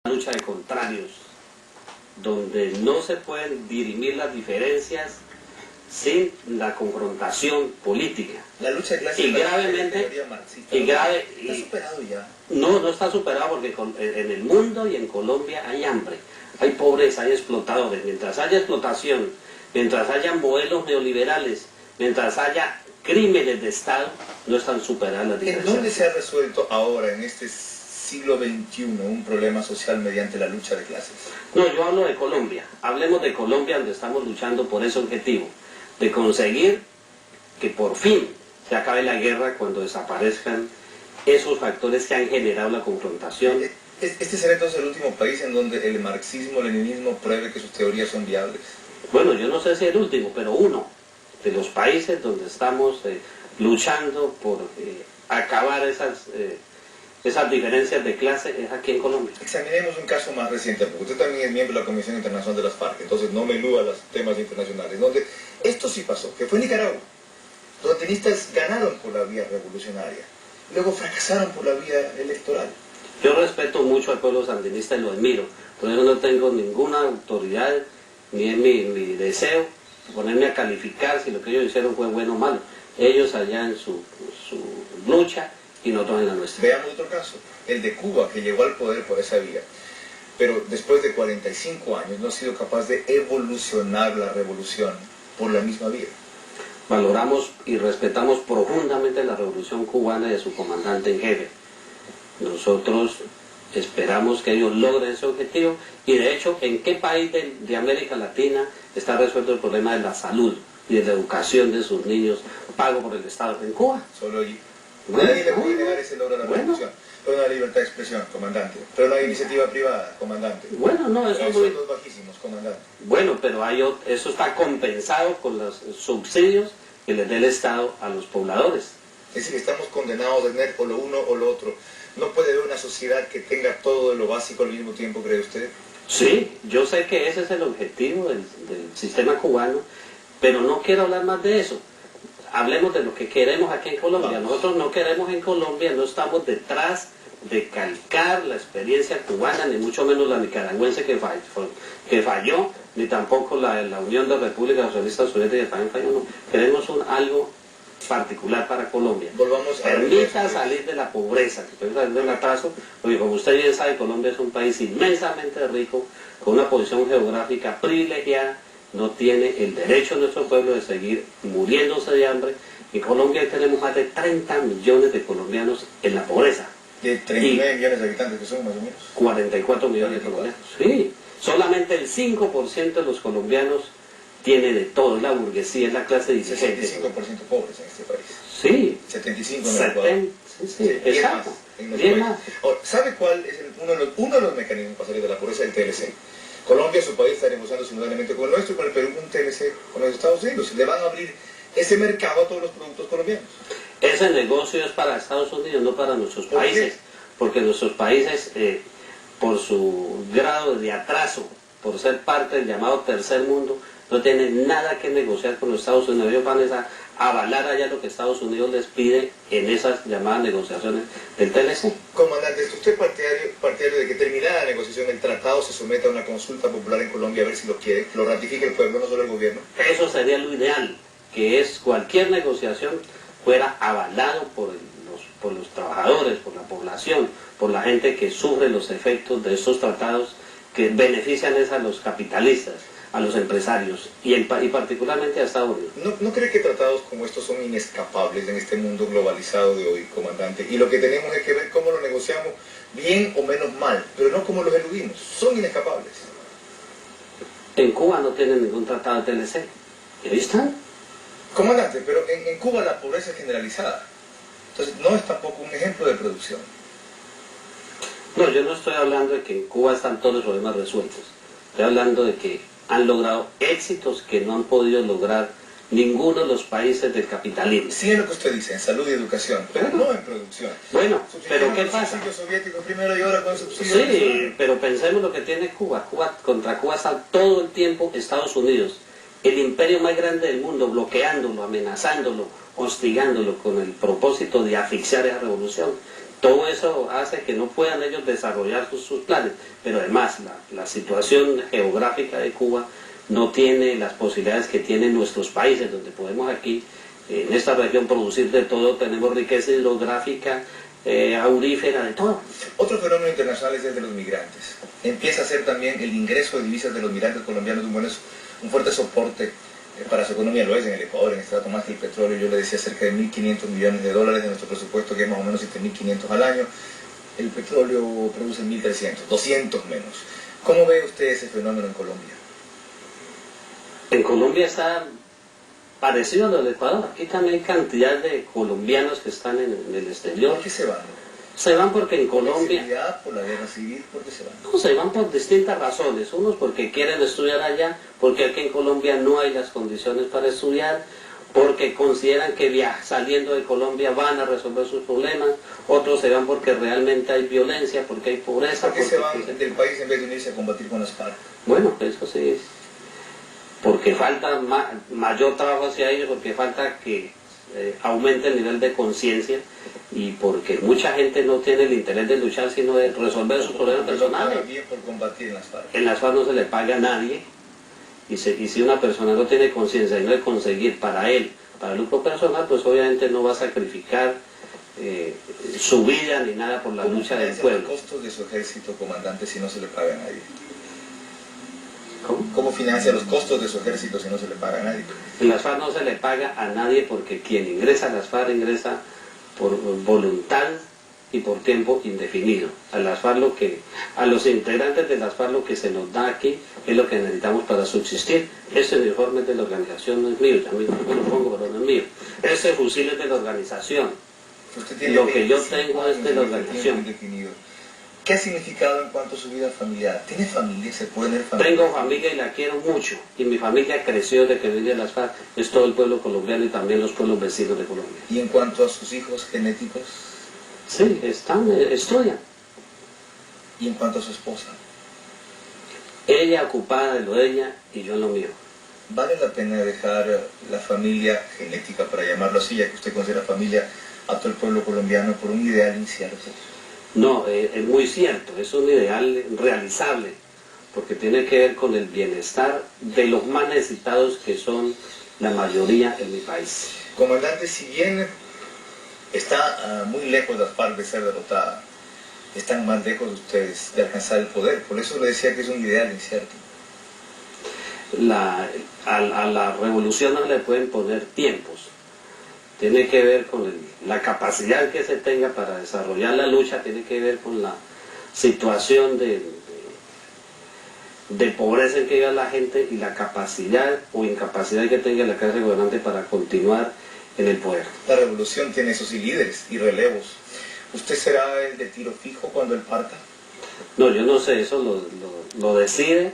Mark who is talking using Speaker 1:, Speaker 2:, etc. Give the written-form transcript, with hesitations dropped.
Speaker 1: Lucha de contrarios, donde no se pueden dirimir las diferencias sin la confrontación política.
Speaker 2: La lucha de clases
Speaker 1: y gravemente,
Speaker 2: ¿está superado ya?
Speaker 1: No está superado porque en el mundo y en Colombia hay hambre, hay pobreza, hay explotadores. Mientras haya explotación, mientras haya modelos neoliberales, mientras haya crímenes de Estado, no están superadas las diferencias.
Speaker 2: ¿En dónde se ha resuelto ahora, en este siglo XXI, un problema social mediante la lucha de clases?
Speaker 1: No, yo hablo de Colombia. Hablemos de Colombia, donde estamos luchando por ese objetivo, de conseguir que por fin se acabe la guerra cuando desaparezcan esos factores que han generado la confrontación.
Speaker 2: ¿Este será entonces el último país en donde el marxismo-leninismo pruebe que sus teorías son viables?
Speaker 1: Bueno, yo no sé si el último, pero uno de los países donde estamos luchando por acabar esas diferencias de clase es aquí en Colombia.
Speaker 2: Examinemos un caso más reciente, porque usted también es miembro de la Comisión Internacional de las FARC, entonces no me eluda los temas internacionales, donde esto sí pasó, que fue en Nicaragua. Los sandinistas ganaron por la vía revolucionaria, luego fracasaron por la vía electoral.
Speaker 1: Yo respeto mucho al pueblo sandinista y lo admiro, por eso no tengo ninguna autoridad, ni es mi deseo ponerme a calificar si lo que ellos hicieron fue bueno o malo. Ellos allá en su lucha y nosotros en la nuestra.
Speaker 2: Veamos otro caso, el de Cuba, que llegó al poder por esa vía, pero después de 45 años no ha sido capaz de evolucionar la revolución por la misma vía.
Speaker 1: Valoramos y respetamos profundamente la revolución cubana y de su comandante en jefe. Nosotros esperamos que ellos logren ese objetivo y de hecho, ¿en qué país de América Latina está resuelto el problema de la salud y de la educación de sus niños pago por el Estado? En Cuba.
Speaker 2: Solo allí. Nadie le puede negar ese logro de la revolución. Pero la libertad de expresión, comandante. Pero la iniciativa privada, comandante.
Speaker 1: Bueno, no, eso
Speaker 2: son los bajísimos, comandante.
Speaker 1: Bueno, pero eso está compensado con los subsidios que les dé el Estado a los pobladores.
Speaker 2: Es decir, estamos condenados a tener o lo uno o lo otro. ¿No puede haber una sociedad que tenga todo de lo básico al mismo tiempo, cree usted?
Speaker 1: Sí, yo sé que ese es el objetivo del sistema cubano, pero no quiero hablar más de eso. Hablemos de lo que queremos aquí en Colombia. Nosotros no queremos en Colombia, no estamos detrás de calcar la experiencia cubana, ni mucho menos la nicaragüense que falló, ni tampoco la Unión de Repúblicas Socialistas Soviéticas que también falló. No. Queremos algo particular para Colombia. Permita salir de la pobreza, que permita salir del atraso, porque como usted bien sabe, Colombia es un país inmensamente rico, con una posición geográfica privilegiada. No tiene el derecho nuestro pueblo de seguir muriéndose de hambre. En Colombia tenemos más de 30 millones de colombianos en la pobreza.
Speaker 2: ¿De 39 millones de habitantes que son más o menos?
Speaker 1: 44 millones de colombianos. Sí, solamente el 5% de los colombianos tiene de todo, la burguesía, es la clase dirigente.
Speaker 2: 65% pobres en este país.
Speaker 1: Sí.
Speaker 2: 75 en el Ecuador.
Speaker 1: Sí, exacto.
Speaker 2: ¿Sabe cuál es uno de los mecanismos para salir de la pobreza? El TLC. Colombia, su país, está negociando simultáneamente con el nuestro y con el Perú un TLC con los Estados Unidos. Le van a abrir ese mercado a todos los productos colombianos.
Speaker 1: Ese negocio es para Estados Unidos, no para nuestros países. Porque nuestros países, por su grado de atraso, por ser parte del llamado tercer mundo, no tienen nada que negociar con los Estados Unidos. Ellos van a avalar allá lo que Estados Unidos les pide en esas llamadas negociaciones del TLC.
Speaker 2: Comandante, ¿es usted partidario de que terminada la negociación el tratado se someta a una consulta popular en Colombia a ver si lo quiere, lo ratifique el pueblo, no solo el gobierno?
Speaker 1: Eso sería lo ideal, que es cualquier negociación fuera avalado por los trabajadores, por la población, por la gente que sufre los efectos de estos tratados que benefician a los capitalistas, a los empresarios y particularmente a Estados Unidos.
Speaker 2: ¿No cree que tratados como estos son inescapables en este mundo globalizado de hoy, comandante? Y lo que tenemos es que ver cómo lo negociamos bien o menos mal, pero no cómo los eludimos. Son inescapables.
Speaker 1: En Cuba no tienen ningún tratado de TLC. ¿Y ahí están?
Speaker 2: Comandante, pero en Cuba la pobreza es generalizada. Entonces no es tampoco un ejemplo de producción.
Speaker 1: No, yo no estoy hablando de que en Cuba están todos los problemas resueltos. Estoy hablando de que han logrado éxitos que no han podido lograr ninguno de los países del capitalismo.
Speaker 2: Sí, es lo que usted dice, en salud y educación, pero no en producción.
Speaker 1: Bueno, pero ¿qué pasa?
Speaker 2: Subsidios soviéticos primero y ahora con subsidios.
Speaker 1: Sí, pero pensemos lo que tiene Cuba. Contra Cuba está todo el tiempo Estados Unidos, el imperio más grande del mundo, bloqueándolo, amenazándolo, hostigándolo con el propósito de asfixiar esa revolución. Todo eso hace que no puedan ellos desarrollar sus planes, pero además la situación geográfica de Cuba no tiene las posibilidades que tienen nuestros países, donde podemos aquí, en esta región, producir de todo, tenemos riqueza hidrográfica, aurífera, de todo.
Speaker 2: Otro fenómeno internacional es el de los migrantes. Empieza a ser también el ingreso de divisas de los migrantes colombianos un fuerte soporte para su economía. Lo es en el Ecuador, en este dato más que el petróleo. Yo le decía cerca de 1.500 millones de dólares de nuestro presupuesto, que es más o menos 7.500 al año. El petróleo produce 1.300, 200 menos. ¿Cómo ve usted ese fenómeno en Colombia?
Speaker 1: En Colombia está parecido a lo del Ecuador. Aquí también hay cantidad de colombianos que están en el exterior.
Speaker 2: ¿Por qué se van?
Speaker 1: Se van porque en Colombia...
Speaker 2: ¿Por la por la guerra civil? ¿Por qué se van?
Speaker 1: No, se van por distintas razones. Unos porque quieren estudiar allá, porque aquí en Colombia no hay las condiciones para estudiar, porque consideran que saliendo de Colombia van a resolver sus problemas. Otros se van porque realmente hay violencia, porque hay pobreza.
Speaker 2: ¿Por qué se van del país en vez de unirse a combatir con las FARC?
Speaker 1: Bueno, eso sí, porque falta mayor trabajo hacia ellos, porque falta que aumente el nivel de conciencia y porque mucha gente no tiene el interés de luchar, sino de resolver sus problemas personales.
Speaker 2: Bien por combatir en las FARC.
Speaker 1: En las FARC no se le paga a nadie, y si una persona no tiene conciencia y no de conseguir para él, para el lucro personal, pues obviamente no va a sacrificar su vida ni nada por la lucha del pueblo.
Speaker 2: ¿Cómo financia los costos de su ejército, comandante, si no se le paga a nadie?
Speaker 1: ¿Cómo?
Speaker 2: ¿Cómo financia los costos de su ejército si no se le paga a nadie?
Speaker 1: En las FARC no se le paga a nadie porque quien ingresa a las FARC ingresa por voluntad y por tiempo indefinido. A las FARC a los integrantes de las FARC lo que se nos da aquí es lo que necesitamos para subsistir. Ese uniforme de la organización no es mío, también me lo pongo, pero no es mío. Ese fusil es de la organización.
Speaker 2: Usted tiene
Speaker 1: Lo que yo tengo es de la organización.
Speaker 2: ¿Qué ha significado en cuanto a su vida familiar? ¿Tiene familia? ¿Se puede tener familia?
Speaker 1: Tengo familia y la quiero mucho. Y mi familia creció de que vine de las FARC. Es todo el pueblo colombiano y también los pueblos vecinos de Colombia.
Speaker 2: ¿Y en cuanto a sus hijos genéticos?
Speaker 1: Sí, estudian.
Speaker 2: ¿Y en cuanto a su esposa?
Speaker 1: Ella ocupada de lo de ella y yo en lo mío.
Speaker 2: ¿Vale la pena dejar la familia genética, para llamarlo así, ya que usted considera familia a todo el pueblo colombiano, por un ideal incierto?
Speaker 1: No, es muy cierto, es un ideal realizable, porque tiene que ver con el bienestar de los más necesitados, que son la mayoría en mi país.
Speaker 2: Comandante, si bien está muy lejos de las FARC de ser derrotada, están más lejos de ustedes de alcanzar el poder. Por eso le decía que es un ideal incierto.
Speaker 1: A la revolución no le pueden poner tiempos. Tiene que ver con la capacidad que se tenga para desarrollar la lucha, tiene que ver con la situación de pobreza en que vive la gente y la capacidad o incapacidad que tenga la clase gobernante para continuar en el poder.
Speaker 2: La revolución tiene esos líderes y relevos. ¿Usted será el de tiro fijo cuando él parta?
Speaker 1: No, yo no sé, eso lo decide